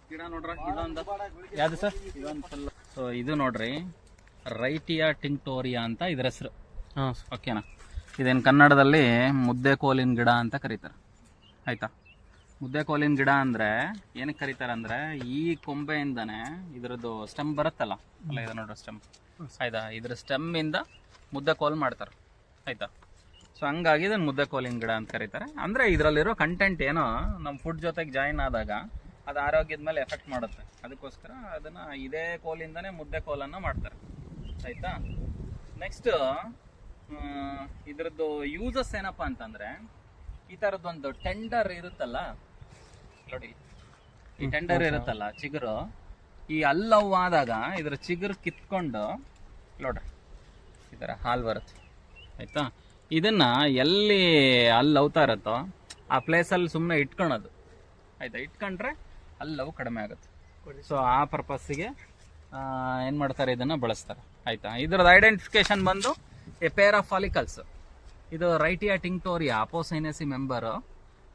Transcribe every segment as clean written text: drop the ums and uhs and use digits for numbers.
ಗಿಡ ನೋಡ್ರಿ ಯಾವ್ದು ಸರ್ ಸೊ ಇದು ನೋಡ್ರಿ ರೈಟಿಯಾ ಟಿಂಕ್ಟೋರಿಯಾ ಅಂತ ಇದ್ರ ಹೆಸರು. ಓಕೆನಾ. ಇದೇನು ಕನ್ನಡದಲ್ಲಿ ಮುದ್ದೆ ಕೋಲಿನ ಗಿಡ ಅಂತ ಕರೀತಾರೆ. ಆಯ್ತಾ. ಮುದ್ದೆ ಕೋಲಿನ ಗಿಡ ಅಂದ್ರೆ ಏನಕ್ಕೆ ಕರೀತಾರೆ ಅಂದ್ರೆ ಈ ಕೊಂಬೆಯಿಂದಾನೆ ಇದ್ರದ್ದು ಸ್ಟೆಮ್ ಬರುತ್ತಲ್ಲ ಅಲ್ಲ, ಇದು ನೋಡ್ರಿ ಸ್ಟೆಮ್. ಆಯ್ತಾ. ಇದ್ರ ಸ್ಟೆಮ್ ಇಂದ ಮುದ್ದೆ ಕೋಲ್ ಮಾಡ್ತಾರೆ. ಆಯ್ತಾ. ಸೊ ಹಂಗಾಗಿ ಇದನ್ನ ಮುದ್ದೆ ಕೋಲಿನ ಗಿಡ ಅಂತ ಕರೀತಾರೆ. ಅಂದ್ರೆ ಇದರಲ್ಲಿರೋ ಕಂಟೆಂಟ್ ಏನೋ ನಮ್ಮ ಫುಡ್ ಜೊತೆಗೆ ಜಾಯಿನ್ ಆದಾಗ ಅದು ಆರೋಗ್ಯದ ಮೇಲೆ ಎಫೆಕ್ಟ್ ಮಾಡುತ್ತೆ. ಅದಕ್ಕೋಸ್ಕರ ಅದನ್ನ ಇದೇ ಕೋಲಿಂದಾನೆ ಮುದ್ದೆ ಕೋಲನ್ನು ಮಾಡ್ತಾರೆ. ಆಯ್ತಾ. ನೆಕ್ಸ್ಟ್ ಇದ್ರದ್ದು ಯೂಸಸ್ ಏನಪ್ಪಾ ಅಂತಂದ್ರೆ, ಈ ತರದೊಂದು ಟೆಂಡರ್ ಇರುತ್ತಲ್ಲ ನೋಡಿ, ಈ ಟೆಂಡರ್ ಇರುತ್ತಲ್ಲ ಚಿಗುರು, ಈ ಹಲ್ಲವಾದಾಗ ಇದ್ರ ಚಿಗುರು ಕಿತ್ಕೊಂಡು ನೋಡ್ರಿ ಈ ತರ ಹಾಲು ಬರುತ್ತೆ. ಆಯ್ತಾ. ಇದನ್ನ ಎಲ್ಲಿ ಅಲ್ಲಿ ಲವ್ತಾ ಇರತ್ತೋ ಆ ಪ್ಲೇಸಲ್ಲಿ ಸುಮ್ಮನೆ ಇಟ್ಕೊಳೋದು. ಆಯ್ತಾ. ಇಟ್ಕೊಂಡ್ರೆ ಅಲ್ಲಿ ಲವ್ ಕಡಿಮೆ ಆಗುತ್ತೆ. ಸೊ ಆ ಪರ್ಪಸ್ಸಿಗೆ ಏನು ಮಾಡ್ತಾರೆ, ಇದನ್ನು ಬಳಸ್ತಾರೆ. ಆಯಿತಾ. ಇದರದ್ದು ಐಡೆಂಟಿಫಿಕೇಶನ್ ಬಂದು ಎ ಪೇರ್ ಆಫ್ ಫಾಲಿಕಲ್ಸ್. ಇದು ರೈಟಿಯಾ ಟಿಂಕ್ಟೋರಿಯಾ ಅಪೋಸೈನೇಸಿ ಮೆಂಬರು.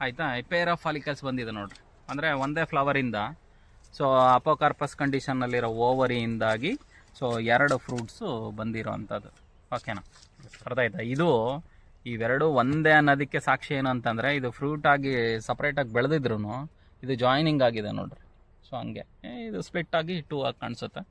ಆಯಿತಾ. ಎ ಪೇರ್ ಆಫ್ ಫಾಲಿಕಲ್ಸ್ ಬಂದಿದೆ ನೋಡ್ರಿ. ಅಂದರೆ ಒಂದೇ ಫ್ಲವರಿಂದ ಸೊ ಅಪೋಕಾರ್ಪಸ್ ಕಂಡೀಷನ್ನಲ್ಲಿರೋ ಓವರಿಯಿಂದಾಗಿ ಸೊ 2 ಫ್ರೂಟ್ಸು ಬಂದಿರೋ ಅಂಥದ್ದು. ಓಕೆನಾ. ಅರ್ಥ ಆಯ್ತಾ. ಇದು ಇವೆರಡು ಒಂದೇ ಅನ್ನೋದಕ್ಕೆ ಸಾಕ್ಷಿ ಏನು ಅಂತಂದರೆ, ಇದು ಫ್ರೂಟ್ ಆಗಿ ಸಪ್ರೇಟಾಗಿ ಬೆಳೆದಿದ್ರು ಇದು ಜಾಯ್ನಿಂಗ್ ಆಗಿದೆ ನೋಡ್ರಿ. ಸೊ ಹಂಗೆ ಇದು ಸ್ಪ್ಲಿಟ್ ಆಗಿ 2 ಆಗಿ ಕಾಣಿಸುತ್ತೆ.